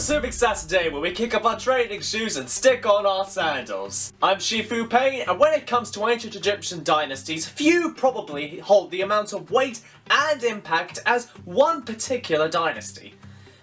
unassuming Saturday where we kick up our training shoes and stick on our sandals. I'm Shifu Payne, and when it comes to ancient Egyptian dynasties, few probably hold the amount of weight and impact as one particular dynasty.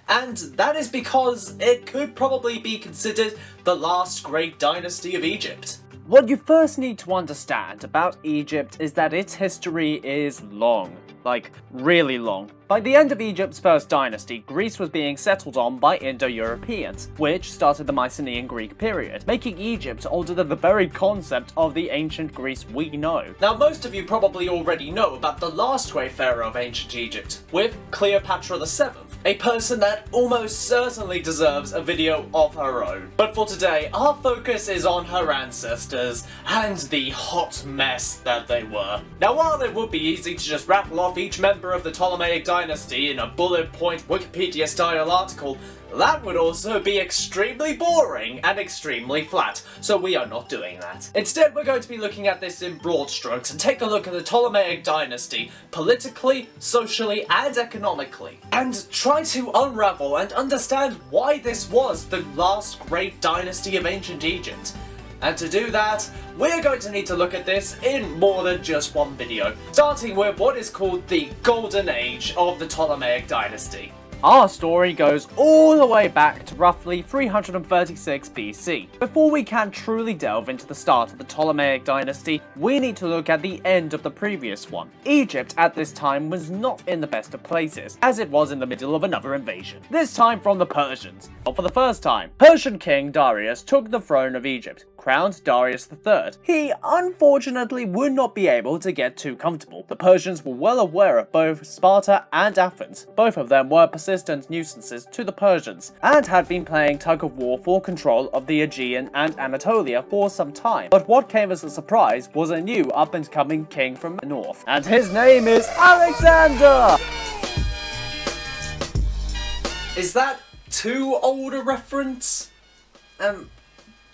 And that is because it could probably be considered the last great dynasty of Egypt. What you first need to understand about Egypt is that its history is long. Like, really long. By the end of Egypt's first dynasty, Greece was being settled on by Indo-Europeans, which started the Mycenaean Greek period, making Egypt older than the very concept of the ancient Greece we know. Now, most of you probably already know about the last great pharaoh of ancient Egypt, with Cleopatra VII, a person that almost certainly deserves a video of her own. But for today, our focus is on her ancestors, and the hot mess that they were. Now, while it would be easy to just rattle off each member of the Ptolemaic dynasty in a bullet point Wikipedia-style article, that would also be extremely boring and extremely flat, so we are not doing that. Instead, we're going to be looking at this in broad strokes and take a look at the Ptolemaic dynasty, politically, socially, and economically, and try to unravel and understand why this was the last great dynasty of ancient Egypt. And to do that, we're going to need to look at this in more than just one video, starting with what is called the Golden Age of the Ptolemaic dynasty. Our story goes all the way back to roughly 336 BC. Before we can truly delve into the start of the Ptolemaic dynasty, we need to look at the end of the previous one. Egypt at this time was not in the best of places, as it was in the middle of another invasion. This time from the Persians. But for the first time, Persian king Darius took the throne of Egypt, crowned Darius III. He unfortunately would not be able to get too comfortable. The Persians were well aware of both Sparta and Athens. Both of them were persistent nuisances to the Persians, and had been playing tug of war for control of the Aegean and Anatolia for some time. But what came as a surprise was a new up-and-coming king from the north, and his name is Alexander! Is that too old a reference? Am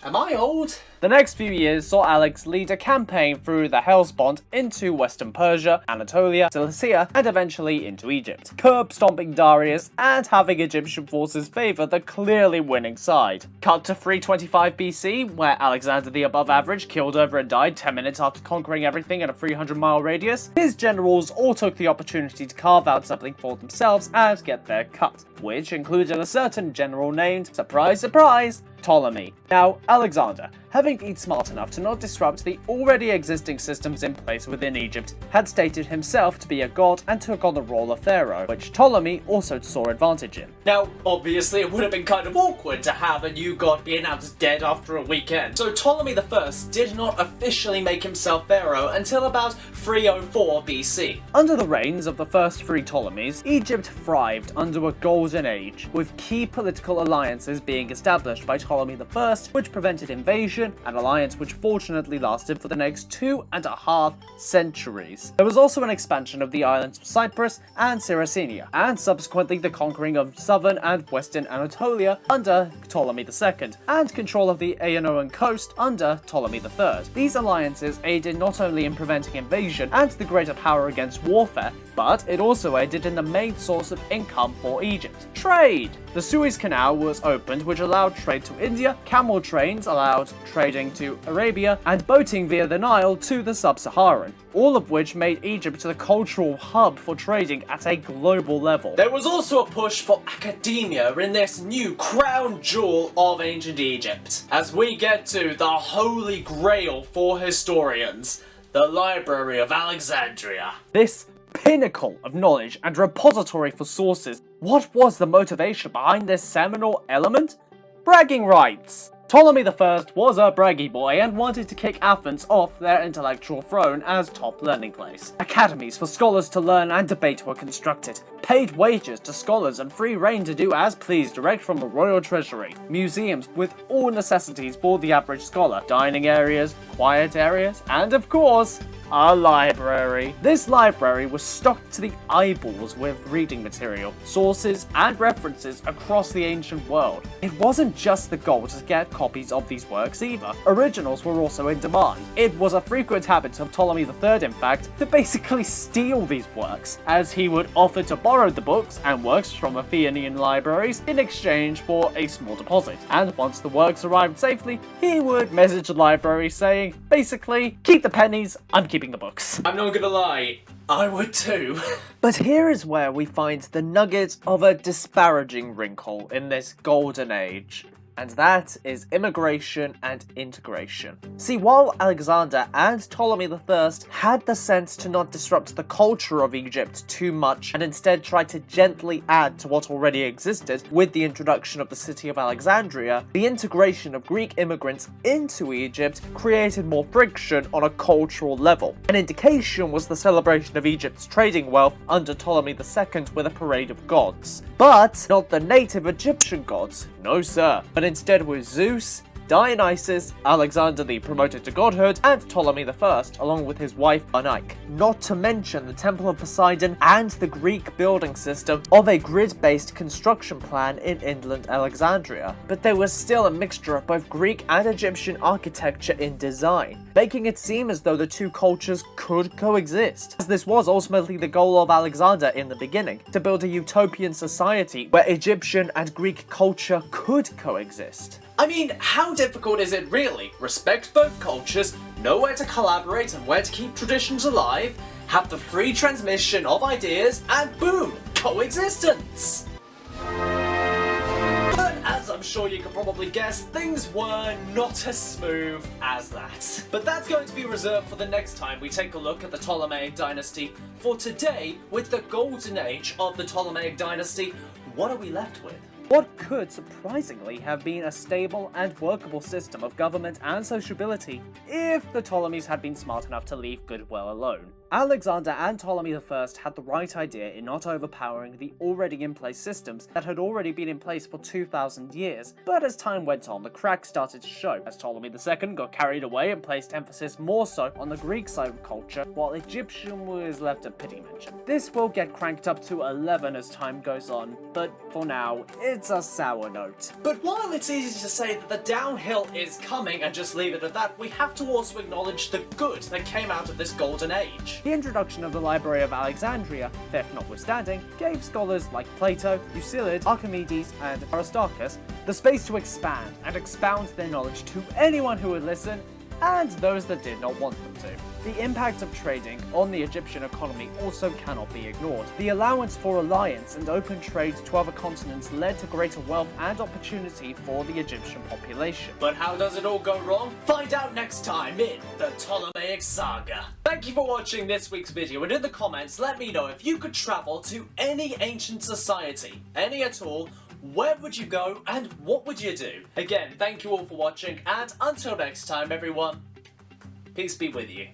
I old? The next few years saw Alex lead a campaign through the Hellespont into western Persia, Anatolia, Cilicia, and eventually into Egypt, curb-stomping Darius and having Egyptian forces favour the clearly winning side. Cut to 325 BC, where Alexander the above average killed over and died 10 minutes after conquering everything in a 300-mile radius. His generals all took the opportunity to carve out something for themselves and get their cut, which included a certain general named, surprise surprise, Ptolemy. Now, Alexander, having been smart enough to not disrupt the already existing systems in place within Egypt, had stated himself to be a god and took on the role of pharaoh, which Ptolemy also saw advantage in. Now, obviously it would have been kind of awkward to have a new god be announced dead after a weekend, so Ptolemy I did not officially make himself pharaoh until about 304 BC. Under the reigns of the first three Ptolemies, Egypt thrived under a golden age, with key political alliances being established by Ptolemy I, which prevented invasion, an alliance which fortunately lasted for the next 2.5 centuries. There was also an expansion of the islands of Cyprus and Cyrenia, and subsequently the conquering of southern and western Anatolia under Ptolemy II, and control of the Aeonian coast under Ptolemy III. These alliances aided not only in preventing invasion and the greater power against warfare, but it also aided in the main source of income for Egypt: trade. The Suez Canal was opened, which allowed trade to India, camel trains allowed trading to Arabia, and boating via the Nile to the sub-Saharan, all of which made Egypt the cultural hub for trading at a global level. There was also a push for academia in this new crown jewel of ancient Egypt, as we get to the holy grail for historians, the Library of Alexandria. This pinnacle of knowledge and repository for sources. What was the motivation behind this seminal element? Bragging rights. Ptolemy I was a braggy boy and wanted to kick Athens off their intellectual throne as top learning place. Academies for scholars to learn and debate were constructed, paid wages to scholars and free rein to do as pleased direct from the royal treasury, museums with all necessities for the average scholar, dining areas, quiet areas, and of course, a library. This library was stocked to the eyeballs with reading material, sources, and references across the ancient world. It wasn't just the goal to get copies of these works either. Originals were also in demand. It was a frequent habit of Ptolemy III, in fact, to basically steal these works, as he would offer to borrow the books and works from Athenian libraries in exchange for a small deposit. And once the works arrived safely, he would message the library saying, basically, keep the pennies, I'm keeping the books. I'm not gonna lie, I would too. But here is where we find the nugget of a disparaging wrinkle in this golden age. And that is immigration and integration. See, while Alexander and Ptolemy I had the sense to not disrupt the culture of Egypt too much and instead try to gently add to what already existed with the introduction of the city of Alexandria, the integration of Greek immigrants into Egypt created more friction on a cultural level. An indication was the celebration of Egypt's trading wealth under Ptolemy II with a parade of gods. But not the native Egyptian gods, no sir, but instead was Zeus, Dionysus, Alexander the promoted to godhood, and Ptolemy I, along with his wife Unike. Not to mention the Temple of Poseidon and the Greek building system of a grid-based construction plan in inland Alexandria. But there was still a mixture of both Greek and Egyptian architecture in design, making it seem as though the two cultures could coexist. As this was ultimately the goal of Alexander in the beginning, to build a utopian society where Egyptian and Greek culture could coexist. I mean, how difficult is it really? Respect both cultures, know where to collaborate and where to keep traditions alive, have the free transmission of ideas, and boom, coexistence! But as I'm sure you can probably guess, things were not as smooth as that. But that's going to be reserved for the next time we take a look at the Ptolemaic dynasty. For today, with the golden age of the Ptolemaic dynasty, what are we left with? What could surprisingly have been a stable and workable system of government and sociability if the Ptolemies had been smart enough to leave goodwill alone. Alexander and Ptolemy I had the right idea in not overpowering the already in place systems that had already been in place for 2,000 years, but as time went on, the cracks started to show, as Ptolemy II got carried away and placed emphasis more so on the Greek side of culture, while Egyptian was left a pity mention. This will get cranked up to 11 as time goes on, but for now, it's a sour note. But while it's easy to say that the downhill is coming and just leave it at that, we have to also acknowledge the good that came out of this golden age. The introduction of the Library of Alexandria, theft notwithstanding, gave scholars like Plato, Euclid, Archimedes, and Aristarchus the space to expand and expound their knowledge to anyone who would listen, and those that did not want them to. The impact of trading on the Egyptian economy also cannot be ignored. The allowance for alliance and open trade to other continents led to greater wealth and opportunity for the Egyptian population. But how does it all go wrong? Find out next time in the Ptolemaic Saga. Thank you for watching this week's video, and in the comments let me know if you could travel to any ancient society, any at all, where would you go and what would you do? Again, thank you all for watching, and until next time everyone, peace be with you.